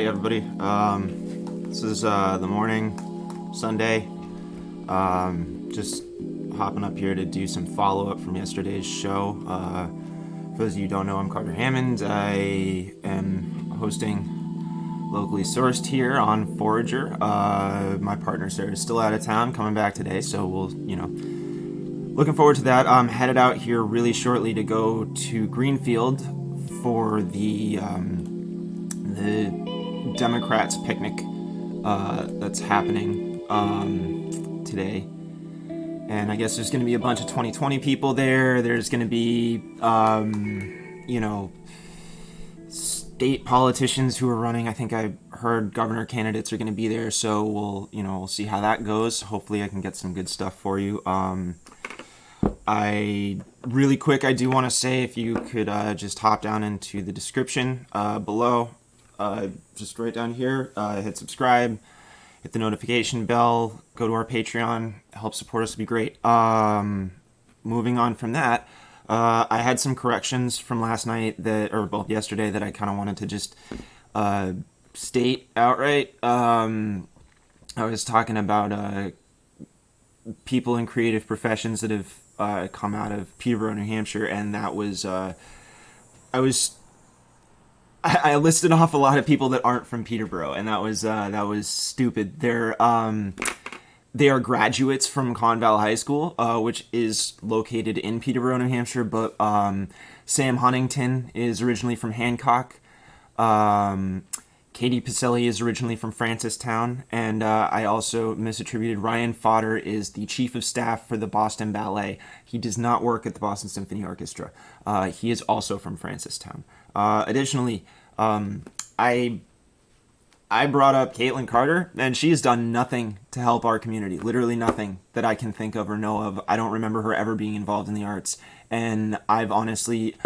Hey everybody, this is the morning, Sunday, just hopping up here to do some follow-up from yesterday's show. For those of you who don't know, I'm Carter Hammond. I am hosting locally sourced here on Forager. My partner Sarah is still out of town, coming back today, so we'll, looking forward to that. I'm headed out here really shortly to go to Greenfield for the Democrats picnic that's happening today. And I guess there's going to be a bunch of 2020 people there. There's going to be, state politicians who are running. I think I heard governor candidates are going to be there. So we'll see how that goes. Hopefully I can get some good stuff for you. I do want to say if you could just hop down into the description below, just right down here, hit subscribe, hit the notification bell, go to our Patreon, help support us would be great. Moving on from that, I had some corrections from last night yesterday that I kind of wanted to just state outright. I was talking about people in creative professions that have come out of Peterborough, New Hampshire, and that was I listed off a lot of people that aren't from Peterborough, and that was stupid. They are graduates from Conval High School, which is located in Peterborough, New Hampshire. But Sam Huntington is originally from Hancock. Katie Pacelli is originally from Francistown, and I also misattributed. Ryan Fodder is the chief of staff for the Boston Ballet. He does not work at the Boston Symphony Orchestra. He is also from Francistown. Additionally, I brought up Caitlin Carter, and she has done nothing to help our community. Literally nothing that I can think of or know of. I don't remember her ever being involved in the arts. And I've honestly...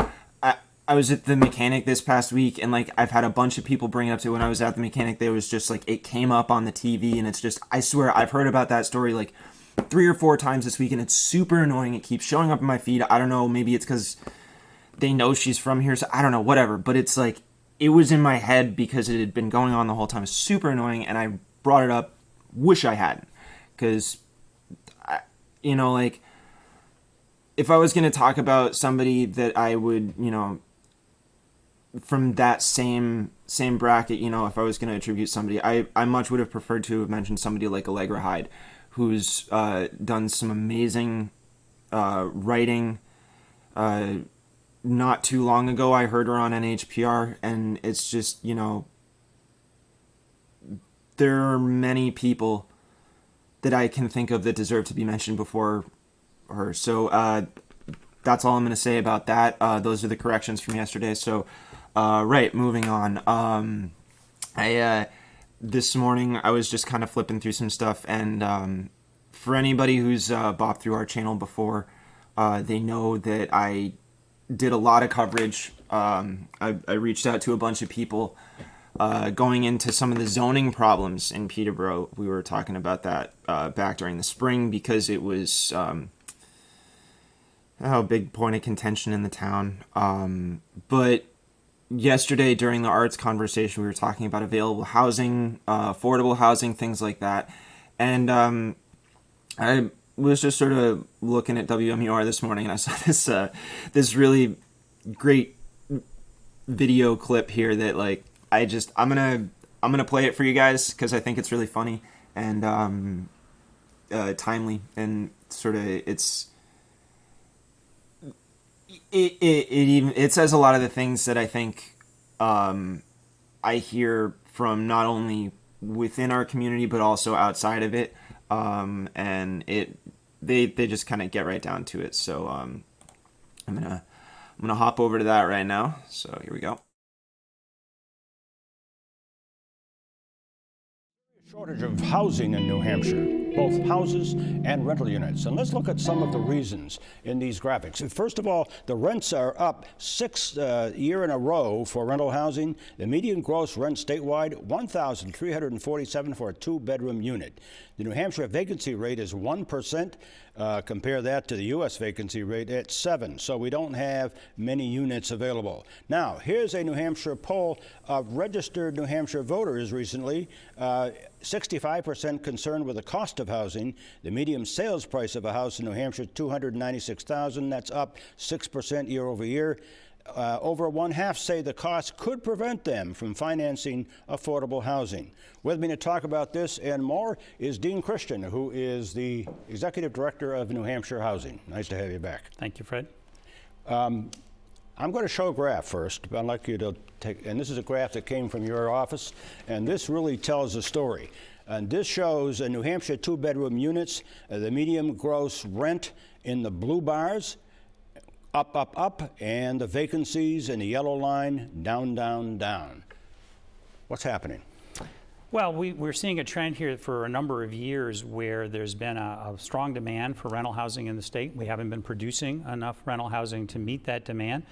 I was at the mechanic this past week, and I've had a bunch of people bring it up to when I was at the mechanic. They was just it came up on the TV, and it's just, I swear I've heard about that story 3 or 4 times this week, and it's super annoying. It keeps showing up in my feed. I don't know, maybe it's because they know she's from here, so I don't know, whatever. But it's it was in my head because it had been going on the whole time. It's super annoying, and I brought it up. Wish I hadn't, because if I was going to talk about somebody that I would, from that same bracket, if I was going to attribute somebody, I much would have preferred to have mentioned somebody like Allegra Hyde, who's done some amazing writing. Not too long ago, I heard her on NHPR, and it's just, there are many people that I can think of that deserve to be mentioned before her. So that's all I'm going to say about that. Those are the corrections from yesterday. So, right, moving on. This morning I was just kind of flipping through some stuff, and for anybody who's bopped through our channel before, they know that I did a lot of coverage. I reached out to a bunch of people going into some of the zoning problems in Peterborough. We were talking about that back during the spring because it was a big point of contention in the town. But yesterday during the arts conversation, we were talking about available housing, affordable housing, things like that. And I was just sort of looking at WMUR this morning, and I saw this really great video clip here that I'm gonna play it for you guys because I think it's really funny and timely, and sort of it says a lot of the things that I think I hear from not only within our community but also outside of it, and they just kind of get right down to it. So I'm gonna hop over to that right now. So here we go. Shortage of housing in New Hampshire, both houses and rental units. And let's look at some of the reasons in these graphics. First of all, the rents are up 6th year in a row for rental housing. The median gross rent statewide, $1,347 for a 2-bedroom unit. The New Hampshire vacancy rate is 1%. Compare that to the U.S. vacancy rate at 7%. So we don't have many units available. Now, here's a New Hampshire poll of registered New Hampshire voters recently. 65% concerned with the cost of housing. The median sales price of a house in New Hampshire is $296,000. That's up 6% year over year. Over one half say the cost could prevent them from financing affordable housing. With me to talk about this and more is Dean Christian, who is the Executive Director of New Hampshire Housing. Nice to have you back. Thank you, Fred. I'm going to show a graph first. I'd like you to take, and this is a graph that came from your office, and this really tells a story. And this shows New Hampshire two-bedroom units, the median gross rent in the blue bars, up, up, up, and the vacancies in the yellow line, down, down, down. What's happening? Well, we're seeing a trend here for a number of years where there's been a strong demand for rental housing in the state. We haven't been producing enough rental housing to meet that demand.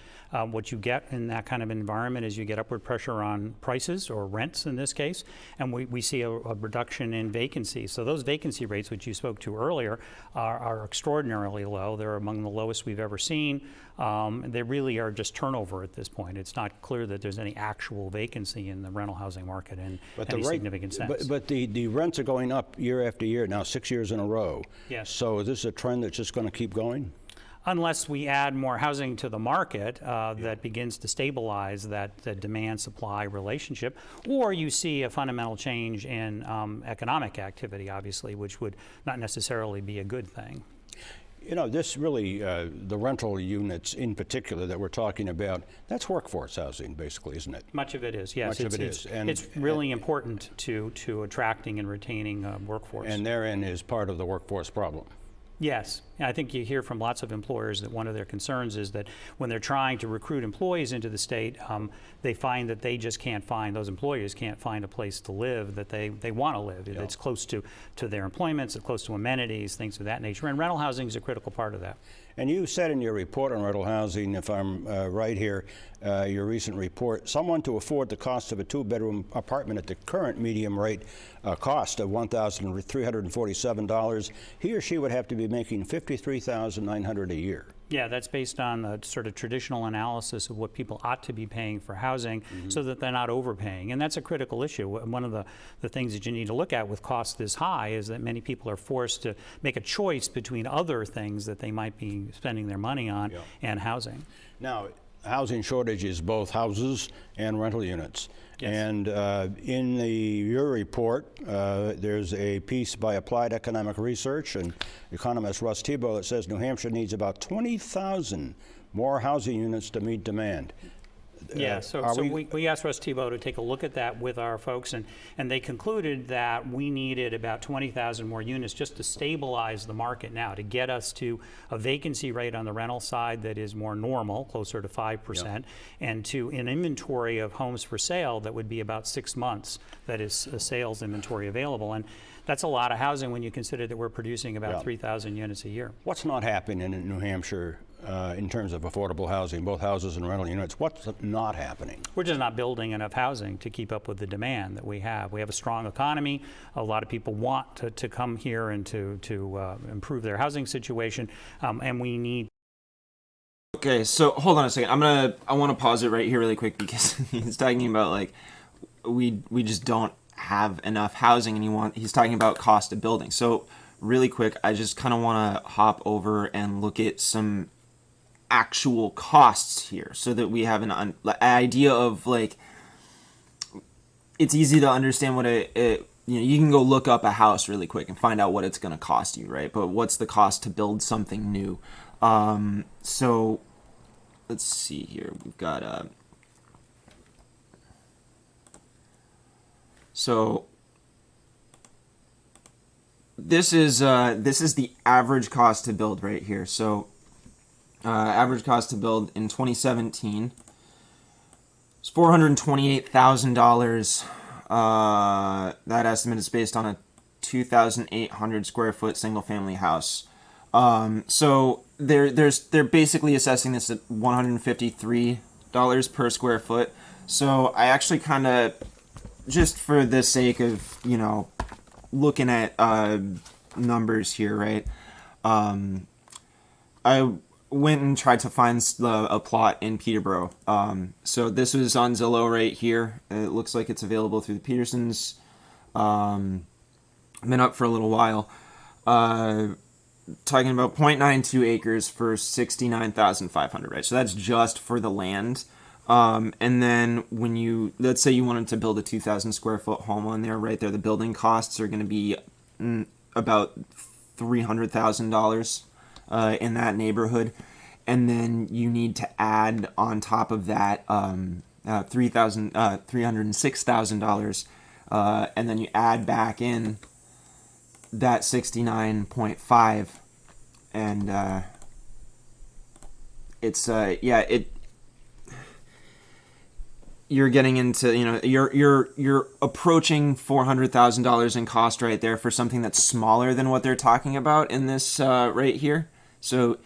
What you get in that kind of environment is you get upward pressure on prices, or rents in this case, and we see a reduction in vacancy. So those vacancy rates, which you spoke to earlier, are extraordinarily low. They're among the lowest we've ever seen. They really are just turnover at this point. It's not clear that there's any actual vacancy in the rental housing market in any significant sense. But the rents are going up year after year now, 6 years in a row. Yes. So is this a trend that's just going to keep going? Unless we add more housing to the market that begins to stabilize that demand-supply relationship, or you see a fundamental change in economic activity, obviously, which would not necessarily be a good thing. You know, this really, the rental units in particular that we're talking about, that's workforce housing, basically, isn't it? Much of it is, yes. Much of it is. And it's really important to attracting and retaining workforce. And therein is part of the workforce problem. Yes, I think you hear from lots of employers that one of their concerns is that when they're trying to recruit employees into the state, they find that they just can't find, those employers can't find a place to live that they want to live. Yeah. It's close to their employments, it's close to amenities, things of that nature, and rental housing is a critical part of that. And you said in your report on rental housing, if I'm right here, your recent report, someone to afford the cost of a two-bedroom apartment at the current medium rate cost of $1,347, he or she would have to be making $53,900 a year. Yeah, that's based on the sort of traditional analysis of what people ought to be paying for housing so that they're not overpaying. And that's a critical issue. One of the things that you need to look at with costs this high is that many people are forced to make a choice between other things that they might be spending their money on and housing. Now, housing shortage is both houses and rental units. Yes. And in your report, there's a piece by Applied Economic Research and economist Russ Tebow that says New Hampshire needs about 20,000 more housing units to meet demand. Yeah, so we asked Russ Tebow to take a look at that with our folks, and they concluded that we needed about 20,000 more units just to stabilize the market now, to get us to a vacancy rate on the rental side that is more normal, closer to 5%, and to an inventory of homes for sale that would be about 6 months, that is a sales inventory available. And that's a lot of housing when you consider that we're producing about 3,000 units a year. What's not happening in New Hampshire in terms of affordable housing, both houses and rental units? What's not happening? We're just not building enough housing to keep up with the demand that we have. We have a strong economy. A lot of people want to come here and to improve their housing situation, and we need. Okay, so hold on a second. I want to pause it right here really quick because he's talking about like we just don't have enough housing, and he's talking about cost of building. So really quick, I just kind of want to hop over and look at some actual costs here so that we have an idea of, like, it's easy to understand what you can go look up a house really quick and find out what it's going to cost you, right? But what's the cost to build something new? So let's see here. We've got so this is the average cost to build right here. So average cost to build in 2017 is $428,000. That estimate is based on a 2,800 square foot single family house. So they're basically assessing this at $153 per square foot. So I actually kind of, just for the sake of, looking at numbers here, right? I went and tried to find a plot in Peterborough. So this was on Zillow right here. It looks like it's available through the Petersons. Been up for a little while. Talking about 0.92 acres for 69,500, right? So that's just for the land. And then when you, let's say you wanted to build a 2,000 square foot home on there, right there, the building costs are going to be about $300,000 in that neighborhood. And then you need to add on top of that $306,000, and then you add back in that 69.5, and it's you're getting into, you're approaching $400,000 in cost right there for something that's smaller than what they're talking about in this right here. So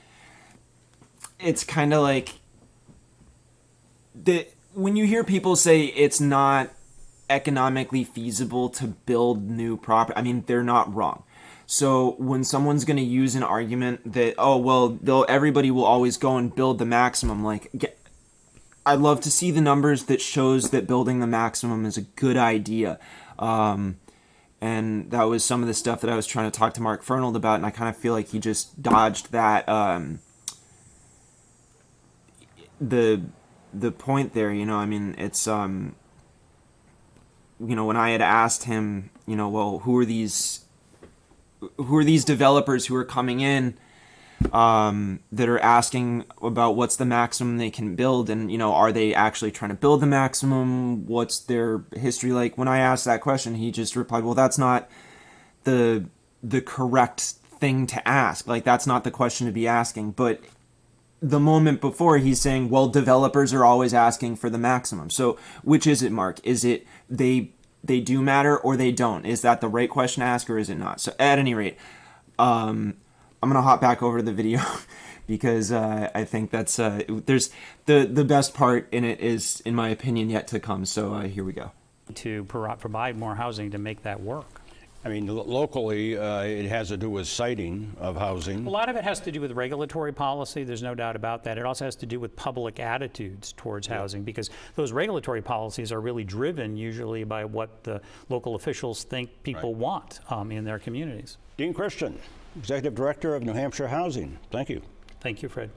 it's kind of like when you hear people say it's not economically feasible to build new property, I mean, they're not wrong. So when someone's going to use an argument that, oh, well, everybody will always go and build the maximum, I'd love to see the numbers that shows that building the maximum is a good idea. And that was some of the stuff that I was trying to talk to Mark Fernald about, and I kind of feel like he just dodged that the point there. I mean, it's when I had asked him, well, who are these developers who are coming in that are asking about what's the maximum they can build, and are they actually trying to build the maximum? What's their history like? When I asked that question, he just replied, well, that's not the correct thing to ask. Like, that's not the question to be asking. But the moment before, he's saying, well, developers are always asking for the maximum. So which is it, Mark? Is it they do matter or they don't? Is that the right question to ask, or is it not? So at any rate, I'm going to hop back over to the video because I think that's there's the best part in it is, in my opinion, yet to come. So here we go. To provide more housing to make that work. I mean, locally, it has to do with siting of housing. A lot of it has to do with regulatory policy. There's no doubt about that. It also has to do with public attitudes towards housing, because those regulatory policies are really driven usually by what the local officials think people want in their communities. Dean Christian, Executive Director of New Hampshire Housing. Thank you. Thank you, Fred.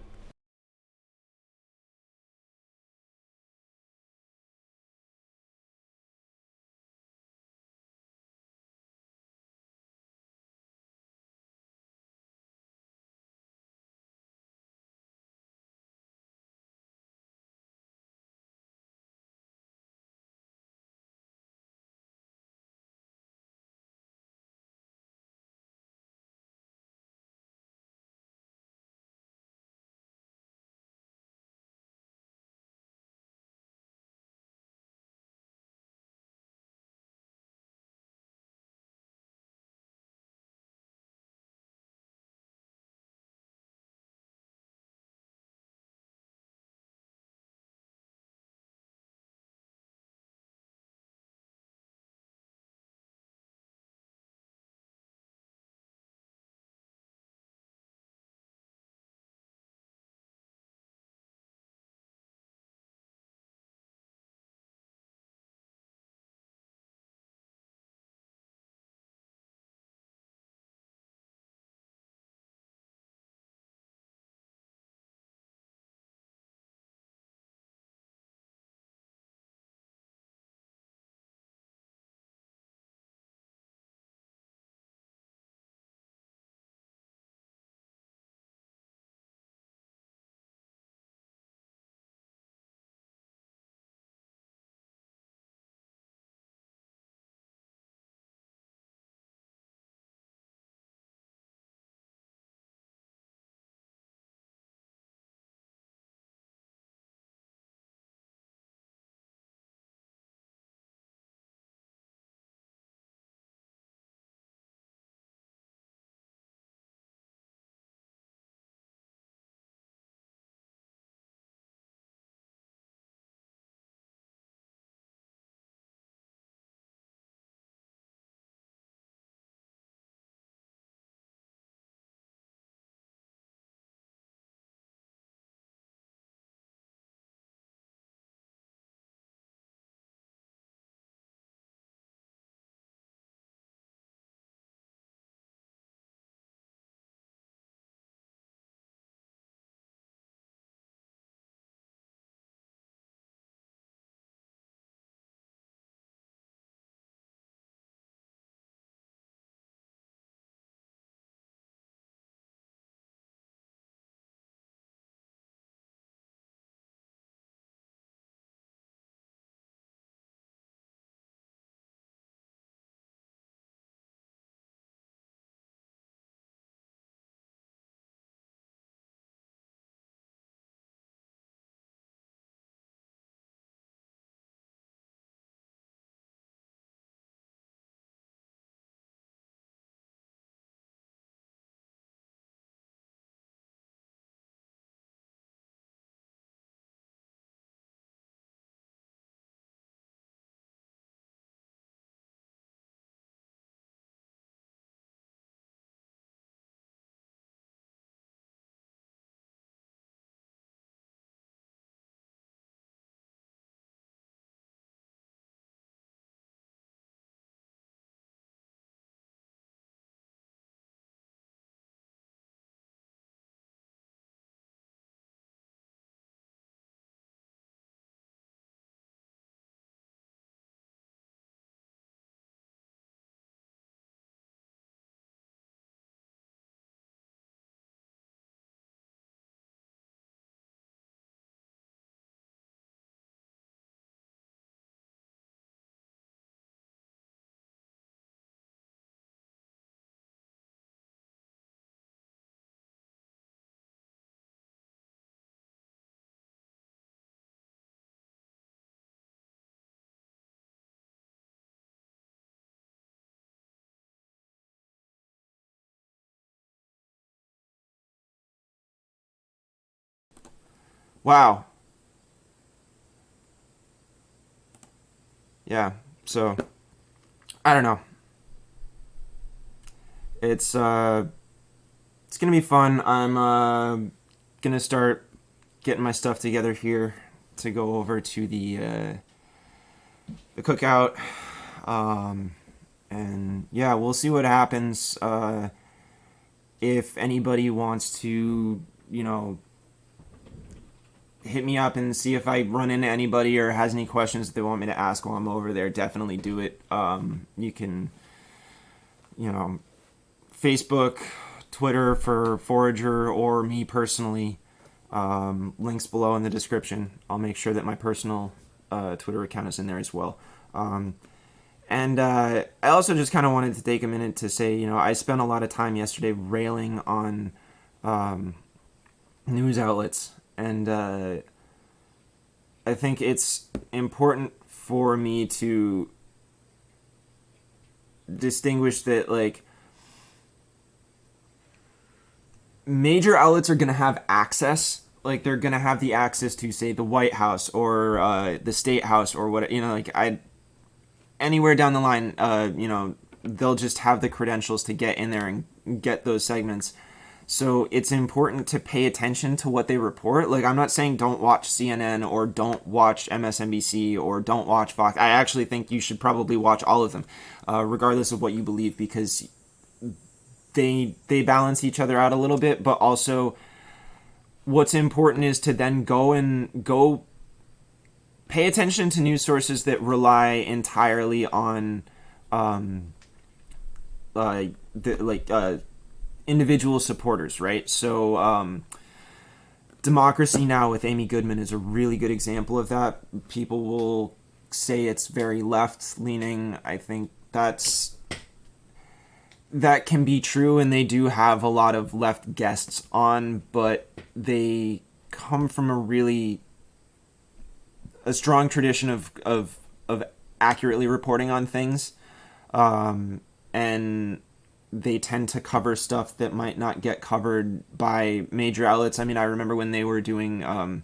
Wow. Yeah. So I don't know. It's gonna be fun. I'm gonna start getting my stuff together here to go over to the cookout. And yeah, we'll see what happens. If anybody wants to, hit me up and see if I run into anybody or has any questions that they want me to ask while I'm over there, definitely do it. You can, Facebook, Twitter for Forager, or me personally. Links below in the description. I'll make sure that my personal Twitter account is in there as well. And I also just kind of wanted to take a minute to say, I spent a lot of time yesterday railing on news outlets. And I think it's important for me to distinguish that, like, major outlets are going to have access. Like, they're going to have the access to, say, the White House or the State House or what, anywhere down the line, they'll just have the credentials to get in there and get those segments. So it's important to pay attention to what they report. Like, I'm not saying don't watch CNN or don't watch MSNBC or don't watch Fox. I actually think you should probably watch all of them, regardless of what you believe, because they balance each other out a little bit. But also, what's important is to then go pay attention to news sources that rely entirely on individual supporters, right? So Democracy Now! With Amy Goodman is a really good example of that. People will say it's very left-leaning. I think that can be true, and they do have a lot of left guests on, but they come from a strong tradition of accurately reporting on things, and they tend to cover stuff that might not get covered by major outlets. I mean, I remember when they were doing when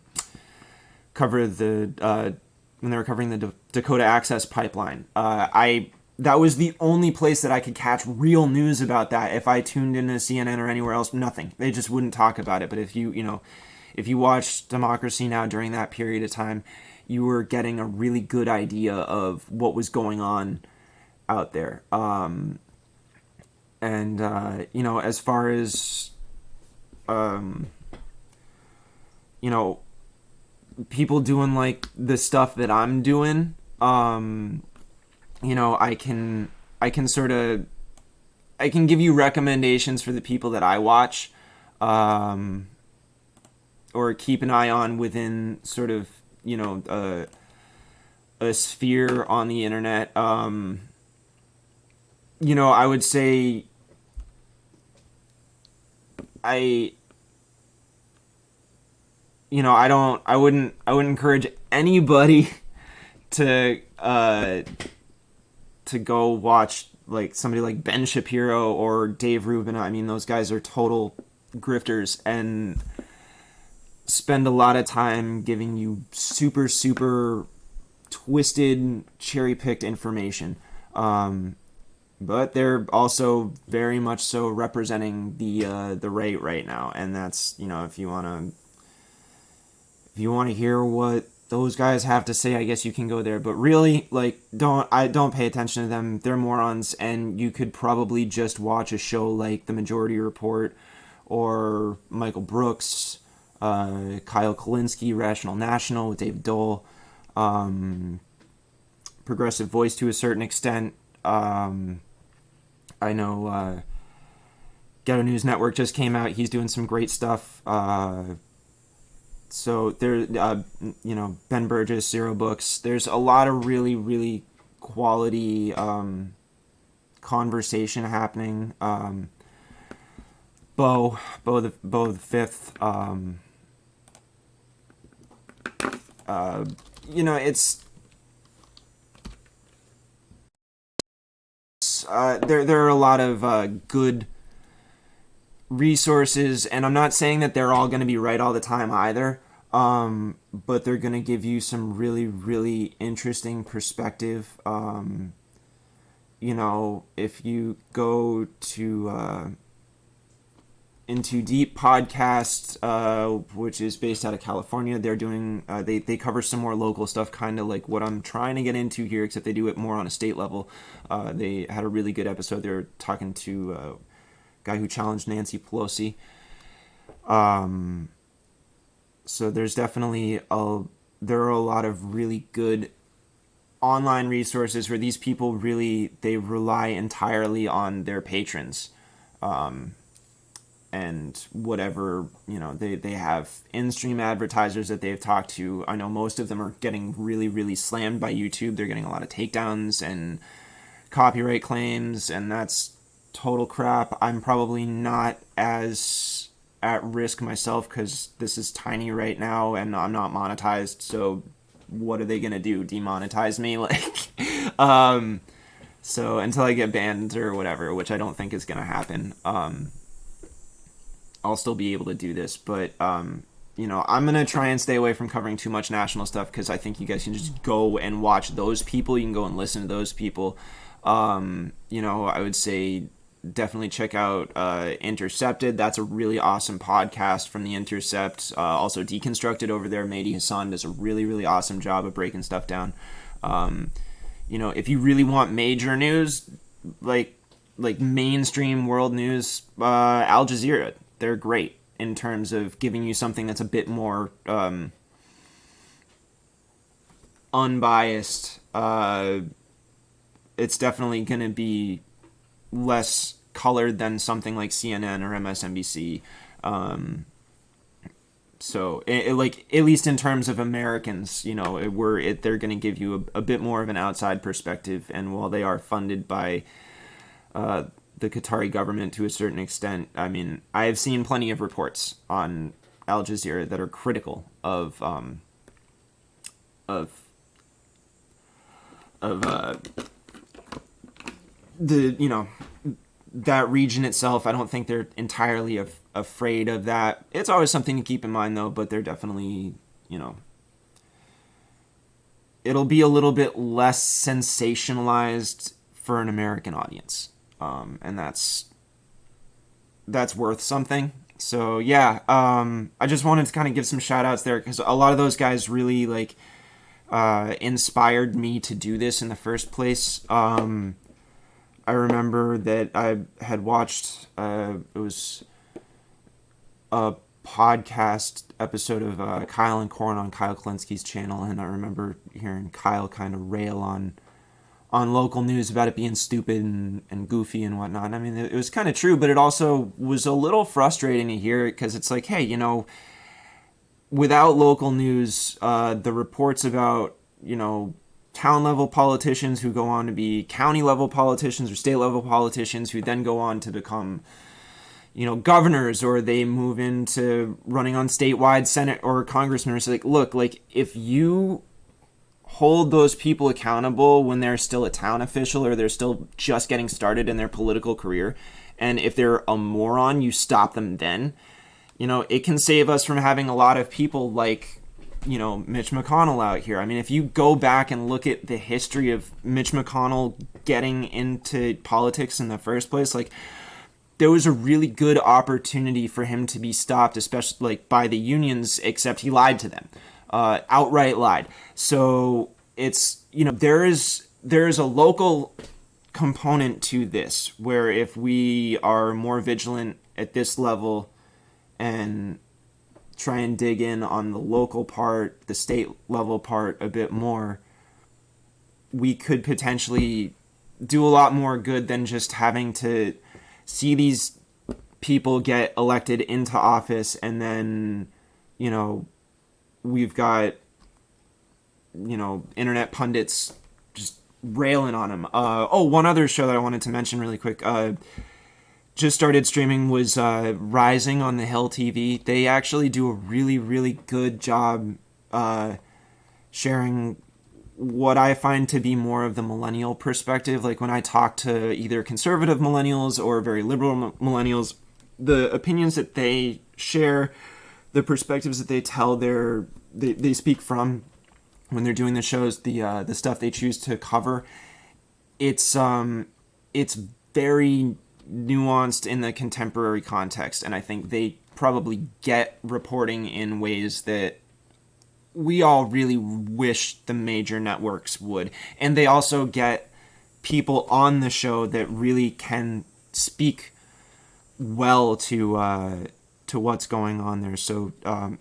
they were covering the Dakota Access Pipeline. That was the only place that I could catch real news about that. If I tuned into CNN or anywhere else, nothing. They just wouldn't talk about it. But if you watched Democracy Now! During that period of time, you were getting a really good idea of what was going on out there. As far as, people doing, like, the stuff that I'm doing, I can give you recommendations for the people that I watch, or keep an eye on within sort of, a sphere on the internet. I would say I wouldn't encourage anybody to go watch, like, somebody like Ben Shapiro or Dave Rubin. I mean, those guys are total grifters and spend a lot of time giving you super, super twisted, cherry-picked information. But they're also very much so representing the right now, and that's, if you want to hear what those guys have to say, I guess you can go there. But really, like, don't pay attention to them. They're morons, and you could probably just watch a show like The Majority Report or Michael Brooks, Kyle Kulinski, Rational National with David Dole, Progressive Voice to a certain extent. I know Ghetto News Network just came out. He's doing some great stuff. So there, Ben Burgess, Zero Books. There's a lot of really, really quality conversation happening. Bo the Fifth. It's there are a lot of good resources, and I'm not saying that they're all going to be right all the time either. but they're going to give you some really, really interesting perspective. If you go to Into Deep podcast, which is based out of California, they're doing they cover some more local stuff, kind of like what I'm trying to get into here, except they do it more on a state level. They had a really good episode. They're talking to a guy who challenged Nancy Pelosi. So there's definitely there are a lot of really good online resources where these people they rely entirely on their patrons. And whatever, they have in-stream advertisers that they've talked to. I know most of them are getting really, really slammed by YouTube. They're getting a lot of takedowns and copyright claims, and that's total crap. I'm probably not as at risk myself because this is tiny right now and I'm not monetized, so what are they gonna do, demonetize me? So until I get banned or whatever, which I don't think is gonna happen, I'll still be able to do this. But I'm gonna try and stay away from covering too much national stuff because I think you guys can just go and watch those people. You can go and listen to those people. I would say definitely check out Intercepted. That's a really awesome podcast from The Intercept. Also Deconstructed over there. Mehdi Hassan does a really, really awesome job of breaking stuff down. If you really want major news, like mainstream world news, Al Jazeera, they're great in terms of giving you something that's a bit more unbiased. It's definitely going to be less colored than something like CNN or MSNBC. So, at least in terms of Americans, they're going to give you a bit more of an outside perspective. And while they are funded by the Qatari government to a certain extent, I mean, I have seen plenty of reports on Al Jazeera that are critical of that region itself. I don't think they're entirely afraid of that. It's always something to keep in mind, though, but they're definitely, it'll be a little bit less sensationalized for an American audience. And that's worth something. So, yeah, I just wanted to kind of give some shout outs there because a lot of those guys really, inspired me to do this in the first place. I remember that I had watched, it was a podcast episode of Kyle and Corn on Kyle Klinsky's channel, and I remember hearing Kyle kind of rail on local news about it being stupid and goofy and whatnot. And I mean, it was kind of true, but it also was a little frustrating to hear it because it's like, hey, without local news, the reports about, town level politicians who go on to be county level politicians or state level politicians who then go on to become, governors, or they move into running on statewide Senate or congressmen. It's like, look, if you hold those people accountable when they're still a town official or they're still just getting started in their political career, and if they're a moron, you stop them then, it can save us from having a lot of people like, Mitch McConnell out here. I mean, if you go back and look at the history of Mitch McConnell getting into politics in the first place, there was a really good opportunity for him to be stopped, especially by the unions, except he lied to them. Outright lied. So it's, there is a local component to this where if we are more vigilant at this level and try and dig in on the local part, the state level part a bit more, we could potentially do a lot more good than just having to see these people get elected into office and then, we've got, internet pundits just railing on him. One other show that I wanted to mention really quick, just started streaming was Rising on the Hill TV. They actually do a really, really good job sharing what I find to be more of the millennial perspective. Like when I talk to either conservative millennials or very liberal millennials, the opinions that they share the perspectives that they speak from when they're doing the shows, the stuff they choose to cover, it's very nuanced in the contemporary context, and I think they probably get reporting in ways that we all really wish the major networks would. And they also get people on the show that really can speak well to what's going on there. So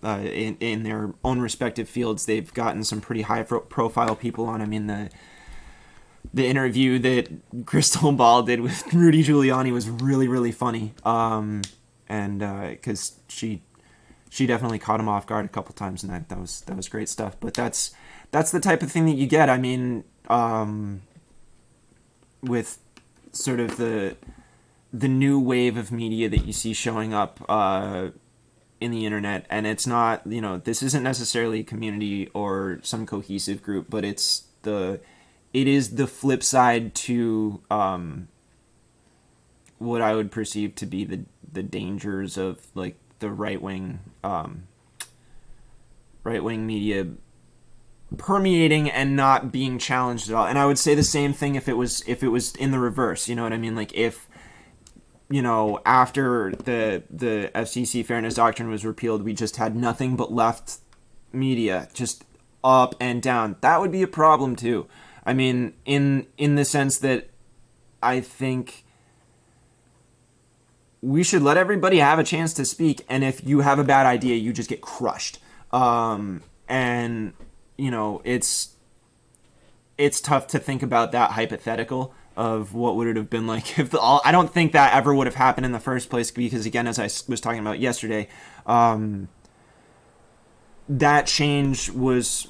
in their own respective fields, they've gotten some pretty high profile people on. I mean, the interview that Crystal Ball did with Rudy Giuliani was really, really funny. And because she definitely caught him off guard a couple times, and that was great stuff. But that's the type of thing that you get. I mean, with sort of the new wave of media that you see showing up in the internet, and it's not, this isn't necessarily a community or some cohesive group, but it is the flip side to what I would perceive to be the dangers of like the right wing media permeating and not being challenged at all. And I would say the same thing if it was in the reverse. You know what I mean? Like if after the FCC fairness doctrine was repealed, we just had nothing but left media, just up and down. That would be a problem too. I mean, in the sense that I think we should let everybody have a chance to speak, and if you have a bad idea, you just get crushed. And it's tough to think about that hypothetical of what would it have been like if I don't think that ever would have happened in the first place, because again, as I was talking about yesterday, that change was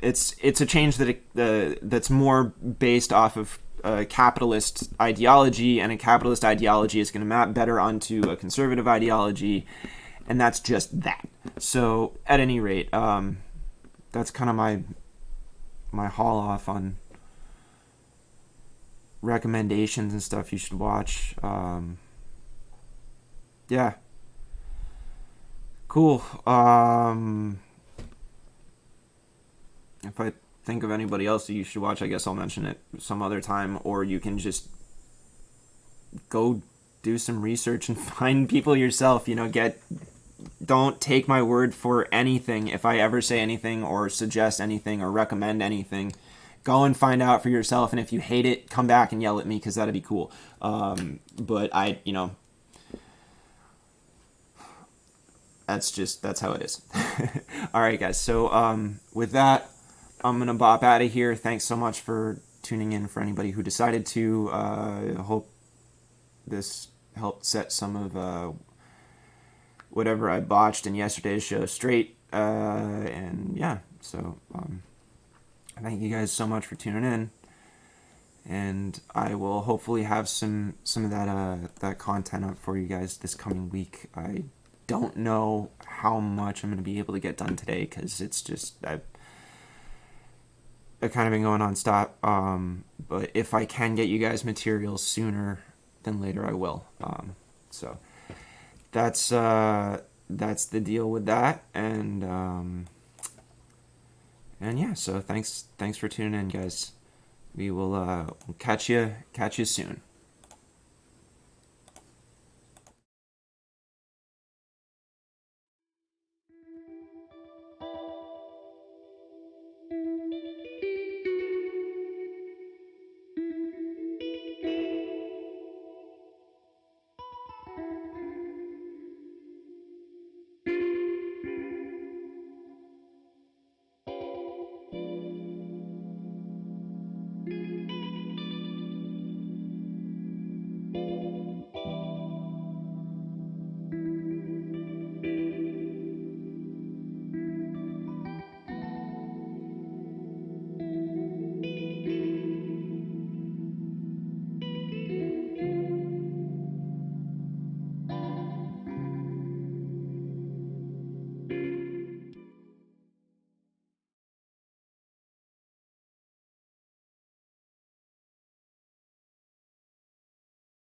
it's a change that's more based off of a capitalist ideology, and a capitalist ideology is going to map better onto a conservative ideology, and that's just that. So at any rate, that's kind of my haul off on recommendations and stuff you should watch. Yeah, cool. If I think of anybody else that you should watch, I guess I'll mention it some other time, or you can just go do some research and find people yourself. Don't take my word for anything. If I ever say anything or suggest anything or recommend anything, go and find out for yourself. And if you hate it, come back and yell at me, because that'd be cool. But that's how it is. All right, guys. So with that, I'm going to bop out of here. Thanks so much for tuning in, for anybody who decided to. Hope this helped set some of whatever I botched in yesterday's show straight. And yeah, so thank you guys so much for tuning in. And I will hopefully have some of that content up for you guys this coming week. I don't know how much I'm going to be able to get done today, because it's just I've kind of been going on stop. But if I can get you guys material sooner than later, I will. So that's the deal with that. And yeah, so thanks for tuning in, guys. We will we'll catch you soon.